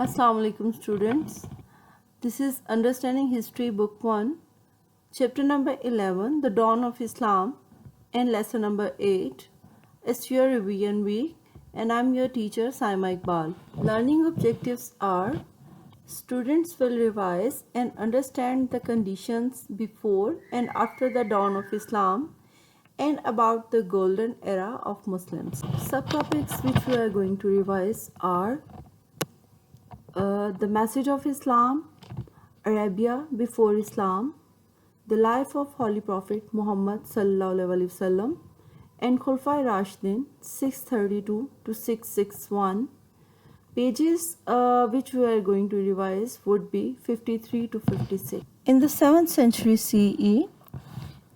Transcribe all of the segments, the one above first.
Assalamu alaikum students. This is Understanding History Book 1, Chapter number 11, The Dawn of Islam, and Lesson number 8. It's your revision week and I'm your teacher Saima Iqbal. Learning objectives are: students will revise and understand the conditions before and after the dawn of Islam and about the golden era of Muslims. Subtopics which we are going to revise are the message of Islam, Arabia before Islam, the life of Holy Prophet Muhammad sallallahu alaihi wasallam, and Khulafai Rashidin 632 to 661. Pages which we are going to revise would be 53 to 56. In the 7th century CE,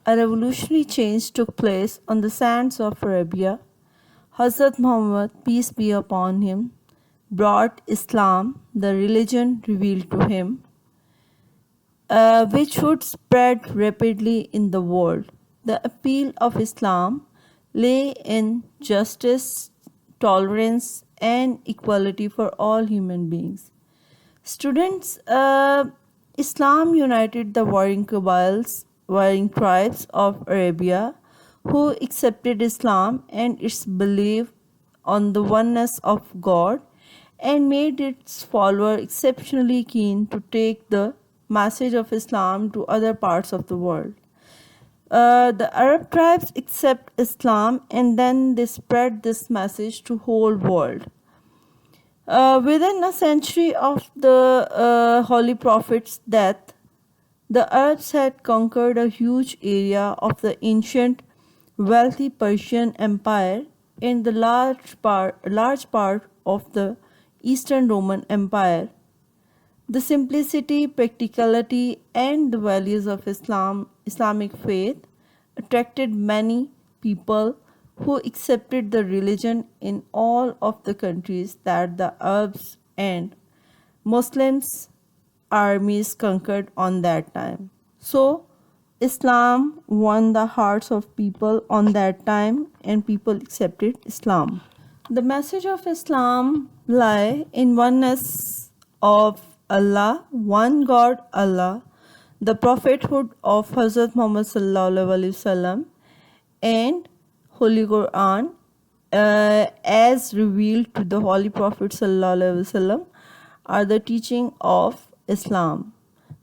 a revolutionary change took place on the sands of Arabia. Hazrat Muhammad, peace be upon him, brought Islam, the religion revealed to him, which would spread rapidly in the world. The appeal of Islam lay in justice, tolerance, and equality for all human beings. Students, Islam united the warring tribes of Arabia who accepted Islam and its belief on the oneness of God, and made its followers exceptionally keen to take the message of Islam to other parts of the world. The Arab tribes accept Islam and then they spread this message to whole world. Within a century of the Holy Prophet's death, the Arabs had conquered a huge area of the ancient wealthy Persian Empire and the large part of the Eastern Roman Empire. The simplicity, practicality, and the values of Islamic faith attracted many people who accepted the religion in all of the countries that the Arabs and Muslims armies conquered on that time. So, Islam won the hearts of people on that time and people accepted Islam. The message of Islam lie in oneness of Allah, one God Allah, the prophethood of Hazrat Muhammad sallallahu alaihi wasallam, and Holy Quran as revealed to the Holy Prophet sallallahu alaihi wasallam are the teaching of Islam.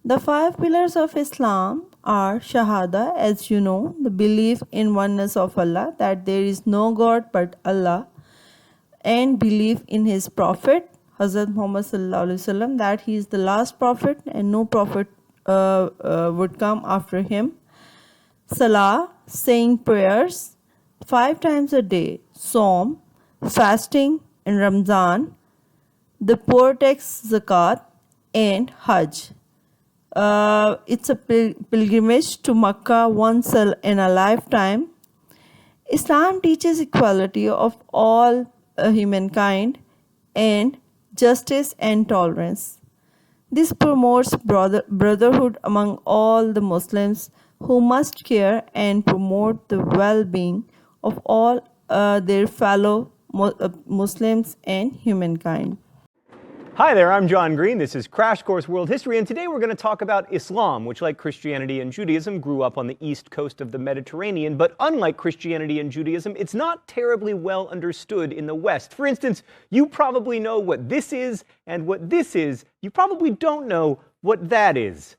The 5 pillars of Islam are Shahada, as you know, the belief in oneness of Allah, that there is no God but Allah, and belief in his prophet Hazrat Muhammad sallallahu alaihi wasallam, that he is the last prophet and no prophet would come after him. Salah, saying prayers 5 times a day, Saum, fasting in Ramzan, the poor tax zakat, and Hajj. It's a pilgrimage to Makkah once in a lifetime. Islam teaches equality of all humankind and justice and tolerance. This promotes brotherhood among all the Muslims who must care and promote the well-being of all their fellow Muslims and humankind. Hi there, I'm John Green. This is Crash Course World History, and today we're going to talk about Islam, which, like Christianity and Judaism, grew up on the east coast of the Mediterranean. But unlike Christianity and Judaism, it's not terribly well understood in the West. For instance, you probably know what this is and what this is. You probably don't know what that is.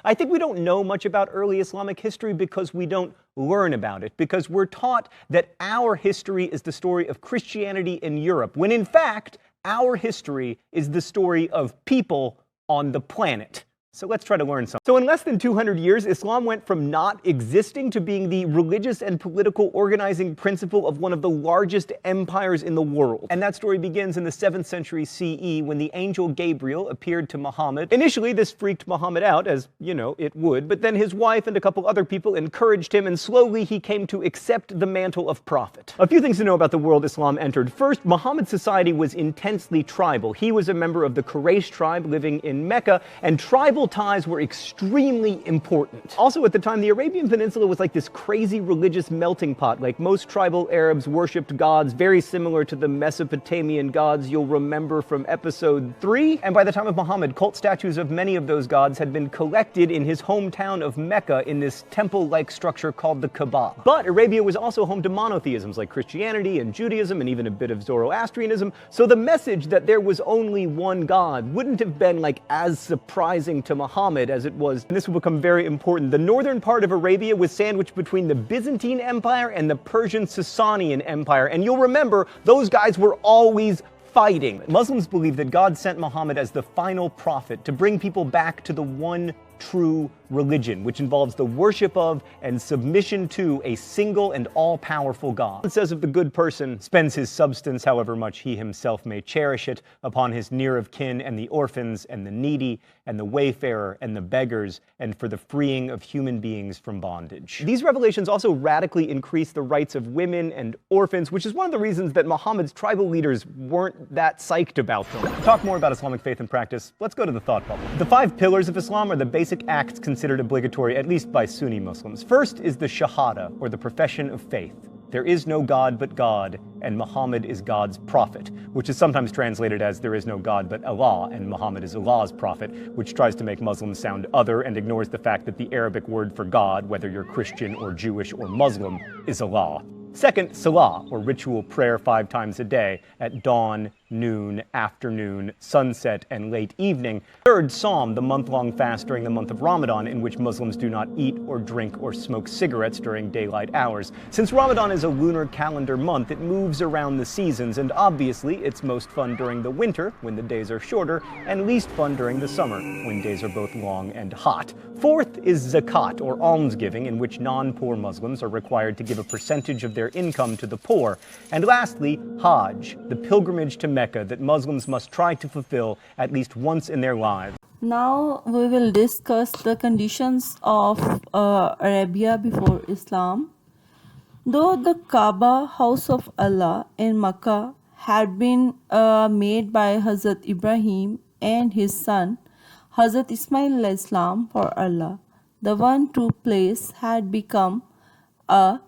I think we don't know much about early Islamic history because we don't learn about it, because we're taught that our history is the story of Christianity in Europe, when in fact, our history is the story of people on the planet. So let's try to learn something. So in less than 200 years, Islam went from not existing to being the religious and political organizing principle of one of the largest empires in the world. And that story begins in the 7th century CE when the angel Gabriel appeared to Muhammad. Initially, this freaked Muhammad out, as, you know, it would, but then his wife and a couple other people encouraged him, and slowly he came to accept the mantle of prophet. A few things to know about the world Islam entered. First, Muhammad's society was intensely tribal. He was a member of the Quraysh tribe living in Mecca, and tribal tribal ties were extremely important. Also at the time, the Arabian Peninsula was like this crazy religious melting pot. Like most tribal Arabs worshipped gods very similar to the Mesopotamian gods you'll remember from episode 3. And by the time of Muhammad, cult statues of many of those gods had been collected in his hometown of Mecca in this temple-like structure called the Kaaba. But Arabia was also home to monotheisms like Christianity and Judaism and even a bit of Zoroastrianism, so the message that there was only one God wouldn't have been like as surprising to Muhammad as it was. And this will become very important. The northern part of Arabia was sandwiched between the Byzantine Empire and the Persian Sasanian Empire, and you'll remember those guys were always fighting. Muslims believe that God sent Muhammad as the final prophet to bring people back to the one true religion, which involves the worship of and submission to a single and all-powerful God. It says of the good person spends his substance, however much he himself may cherish it, upon his near of kin and the orphans and the needy and the wayfarer and the beggars, and for the freeing of human beings from bondage. These revelations also radically increase the rights of women and orphans, which is one of the reasons that Muhammad's tribal leaders weren't that psyched about them. To talk more about Islamic faith and practice, let's go to the thought bubble. The 5 pillars of Islam are the basic acts considered obligatory, at least by Sunni Muslims. First is the Shahada, or the profession of faith. There is no God but God, and Muhammad is God's prophet, which is sometimes translated as there is no God but Allah, and Muhammad is Allah's prophet, which tries to make Muslims sound other and ignores the fact that the Arabic word for God, whether you're Christian or Jewish or Muslim, is Allah. Second, Salah, or ritual prayer 5 times a day, at dawn, noon, afternoon, sunset, and late evening. Third, Psalm, the month-long fast during the month of Ramadan, in which Muslims do not eat or drink or smoke cigarettes during daylight hours. Since Ramadan is a lunar calendar month, it moves around the seasons, and obviously it's most fun during the winter, when the days are shorter, and least fun during the summer, when days are both long and hot. Fourth is Zakat, or almsgiving, in which non-poor Muslims are required to give a percentage of their income to the poor. And lastly, Hajj, the pilgrimage to Mecca that Muslims must try to fulfill at least once in their lives. Now we will discuss the conditions of Arabia before Islam. Though the Kaaba, house of Allah in Makkah, had been made by Hazrat Ibrahim and his son Hazrat Ismail Islam for Allah, the one true place had become a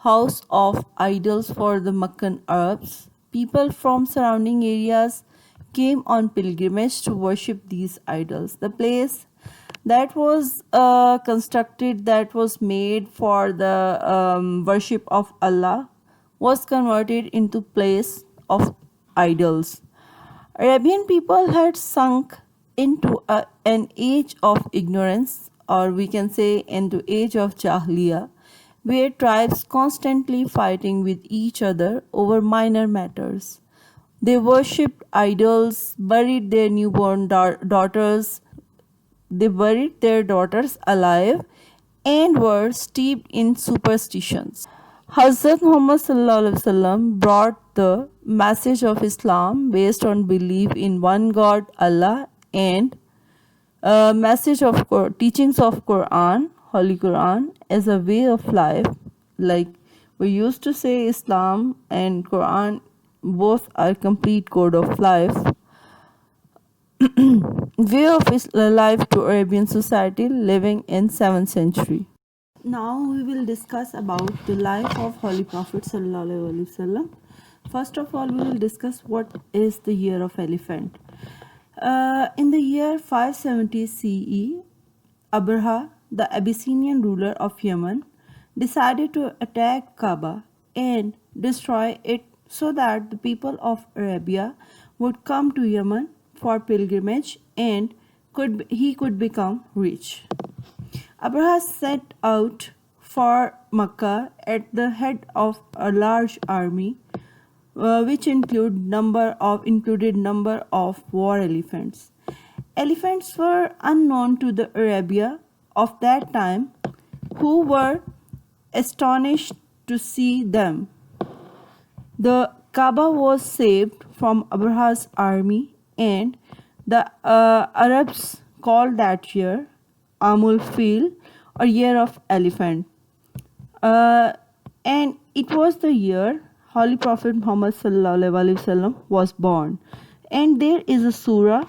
house of idols for the Meccan Arabs. People from surrounding areas came on pilgrimage to worship these idols. The place that was constructed, that was made for the worship of Allah, was converted into place of idols. Arabian people had sunk into an age of ignorance, or we can say into age of Jahiliyyah, where tribes constantly fighting with each other over minor matters. They worshipped idols, buried their newborn daughters. They buried their daughters alive and were steeped in superstitions. Hazrat Muhammad ﷺ brought the message of Islam based on belief in one God, Allah, and message of teachings of Quran, Holy Quran, as a way of life. Like we used to say, Islam and Quran both are complete code of life. Way of life to Arabian society living in 7th century. Now we will discuss about the life of Holy Prophet Sallallahu Alaihi Wasallam. First of all, we will discuss what is the year of elephant. In the year 570 CE, Abraha, the Abyssinian ruler of Yemen, decided to attack Kaaba and destroy it so that the people of Arabia would come to Yemen for pilgrimage and he could become rich. Abraha set out for Mecca at the head of a large army, which included number of war elephants. Elephants were unknown to the Arabia of that time, who were astonished to see them. The Kaaba was saved from Abraha's army, and the Arabs called that year Amul Fil, or year of elephant. And it was the year Holy Prophet Muhammad ﷺ was born. And there is a surah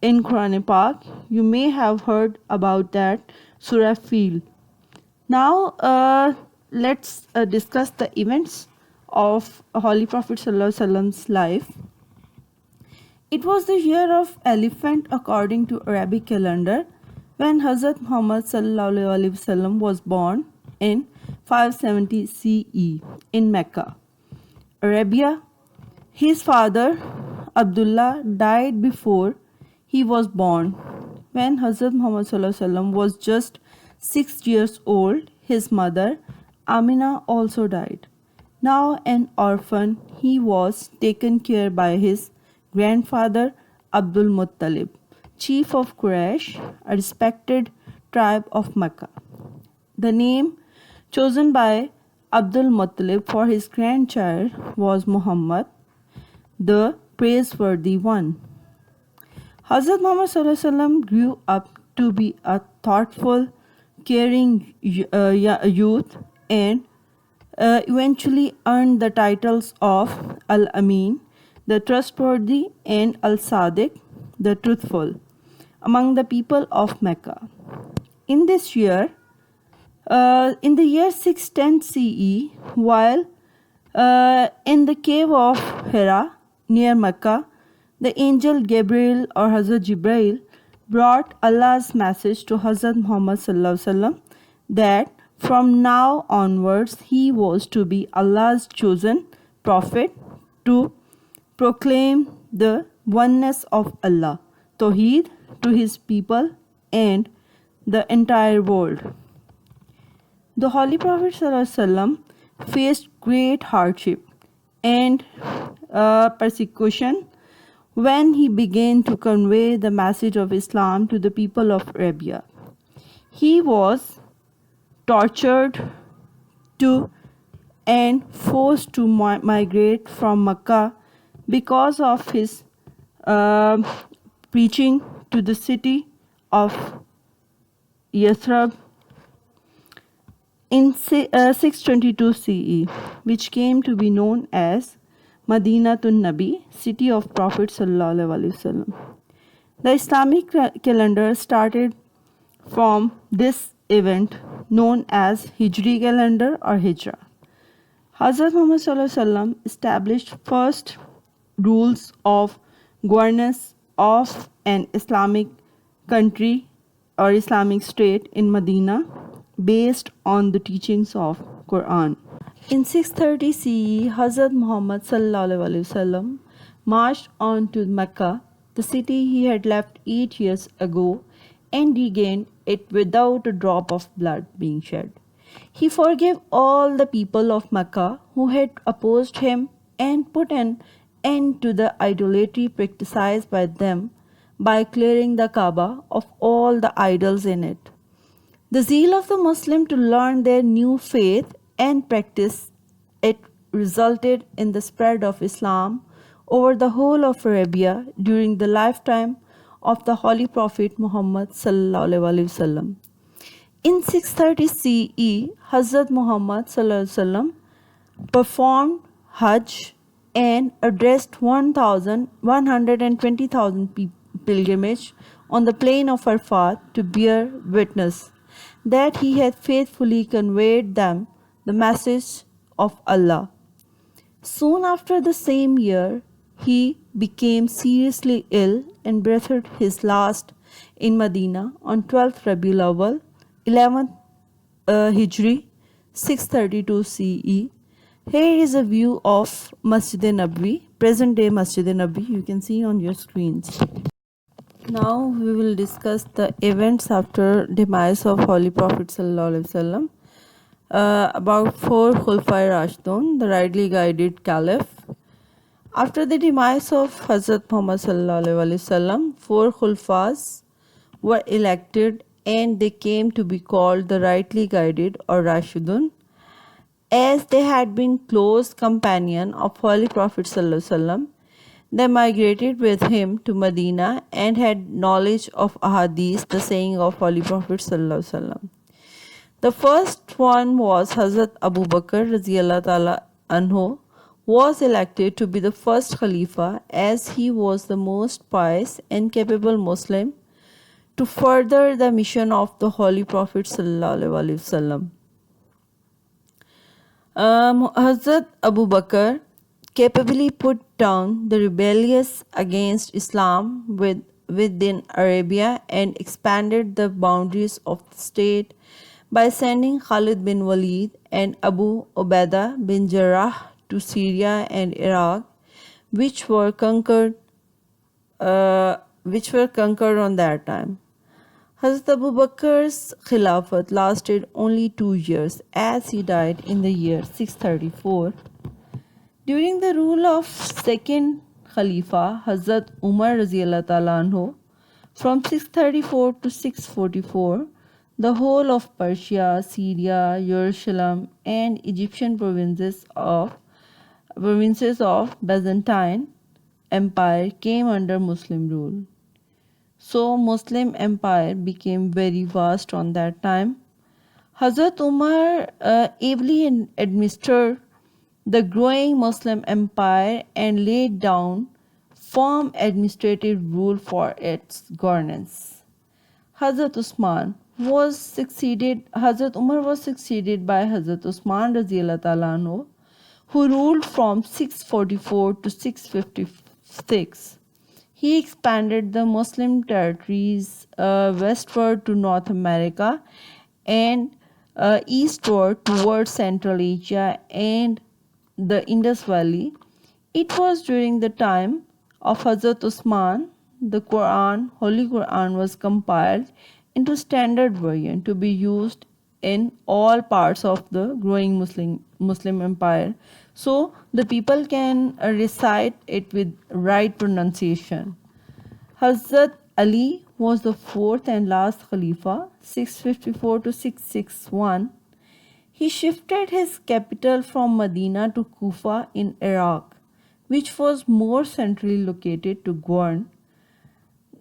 in Quran Pak. You may have heard about that Surah Fil. Now, let's discuss the events of Holy Prophet ﷺ's life. It was the year of elephant according to Arabic calendar when Hazrat Muhammad ﷺ was born in 570 CE in Mecca, Arabia. His father Abdullah died before he was born. When Hazrat Muhammad ﷺ was just 6 years old, his mother Amina also died. Now an orphan, he was taken care by his grandfather Abdul Muttalib, chief of Quraysh, a respected tribe of Mecca. The name chosen by Abdul Muttalib for his grandchild was Muhammad, the praiseworthy one. Hazrat Muhammad ﷺ grew up to be a thoughtful, caring youth and eventually earned the titles of Al-Amin, the trustworthy, and Al-Sadiq, the truthful, among the people of Mecca. In this year, in the year 610 CE, while in the cave of Hira near Mecca, the angel Gabriel or Hazrat Jibrail brought Allah's message to Hazrat Muhammad ﷺ that from now onwards he was to be Allah's chosen prophet to proclaim the oneness of Allah, Tawheed, to his people and the entire world. The Holy Prophet ﷺ faced great hardship and persecution when he began to convey the message of Islam to the people of Arabia. He was tortured to and forced to migrate from Mecca because of his preaching to the city of Yathrib in 622 CE, which came to be known as Madinatun Nabi, city of Prophet Sallallahu Alaihi Wasallam. The Islamic calendar started from this event known as Hijri calendar or Hijra. Hazrat Muhammad Sallallahu Alaihi Wasallam established first rules of governance of an Islamic country or Islamic state in Medina based on the teachings of Quran. In 630 CE, Hazrat Muhammad sallallahu alaihi wasallam marched on to Mecca, the city he had left 8 years ago, and regained it without a drop of blood being shed. He forgave all the people of Mecca who had opposed him and put an end to the idolatry practiced by them by clearing the Kaaba of all the idols in it. The zeal of the Muslim to learn their new faith and practice it resulted in the spread of Islam over the whole of Arabia during the lifetime of the Holy Prophet Muhammad sallallahu alaihi wasallam. In 630 CE, Hazrat Muhammad sallallahu alaihi wasallam performed Hajj and addressed 120,000 pilgrimage on the plain of Arafat to bear witness that he had faithfully conveyed them the message of Allah. Soon after the same year, he became seriously ill and breathed his last in Medina on 12th Rabiul Awwal, 11th Hijri, 632 CE. Here is a view of Masjid Nabawi, present day Masjid Nabawi, you can see on your screens. Now we will discuss the events after demise of Holy Prophet Sallallahu Alaihi Wasallam. About 4 Khulafai Rashidun, the rightly guided Caliph. After the demise of Hazrat Muhammad Sallallahu Alaihi Wasallam, 4 Khulafas were elected and they came to be called the rightly guided or Rashidun, as they had been close companion of Holy Prophet Sallallahu Alaihi Wasallam. They migrated with him to Medina and had knowledge of ahadith, the saying of Holy Prophet Sallallahu Alaihi Wasallam. The first one was Hazrat Abu Bakr Radiyallahu Ta'ala Anhu, was elected to be the first Khalifa as he was the most pious and capable Muslim to further the mission of the Holy Prophet Sallallahu Alaihi Wasallam. Hazrat Abu Bakr capably put down the rebellious against Islam within Arabia and expanded the boundaries of the state by sending Khalid bin Walid and Abu Ubaidah bin Jarrah to Syria and Iraq, which were conquered, on that time. Hazrat Abu Bakr's Khilafat lasted only 2 years as he died in the year 634. During the rule of second Khalifa, Hazrat Umar Raziallahu Ta'ala Anhu, from 634 to 644, the whole of Persia, Syria, Jerusalem, and Egyptian provinces of Byzantine Empire came under Muslim rule. So Muslim empire became very vast on that time. Hazrat Umar ably administered the growing Muslim empire and laid down firm administrative rule for its governance. Hazrat Umar was succeeded by Hazrat Usman Raziallahu Ta'ala Anhu, who ruled from 644 to 656. He expanded the Muslim territories westward to North America and eastward towards Central Asia and the Indus Valley. It was during the time of Hazrat Usman the Holy Quran was compiled into standard version to be used in all parts of the growing Muslim empire. So the people can recite it with right pronunciation. Hazrat Ali was the fourth and last Khalifa, 654 to 661. He shifted his capital from Medina to Kufa in Iraq, which was more centrally located to govern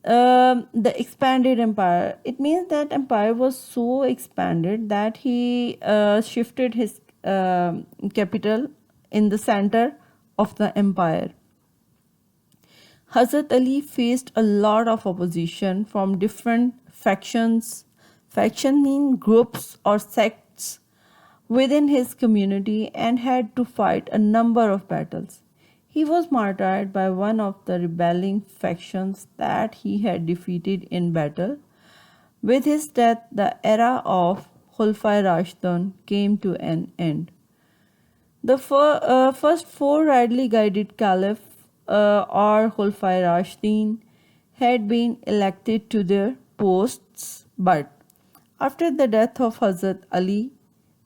the expanded empire. It means that empire was so expanded that he shifted his capital in the center of the empire. Hazrat Ali faced a lot of opposition from different factions. Faction mean groups or sects within his community and had to fight a number of battles. He was martyred by one of the rebelling factions that he had defeated in battle. With his death, the era of Khulafai Rashidun came to an end. The first four rightly guided caliph or Khulafai Rashidin had been elected to their posts, but after the death of Hazrat Ali,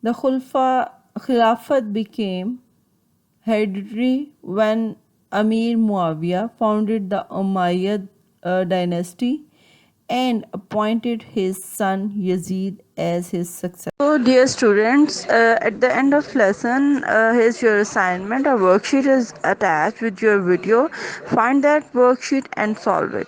the Khilafat became hereditary when Amir Muawiyah founded the Umayyad dynasty and appointed his son Yazid as his successor. So, dear students, at the end of lesson, here's your assignment. A worksheet is attached with your video. Find that worksheet and solve it.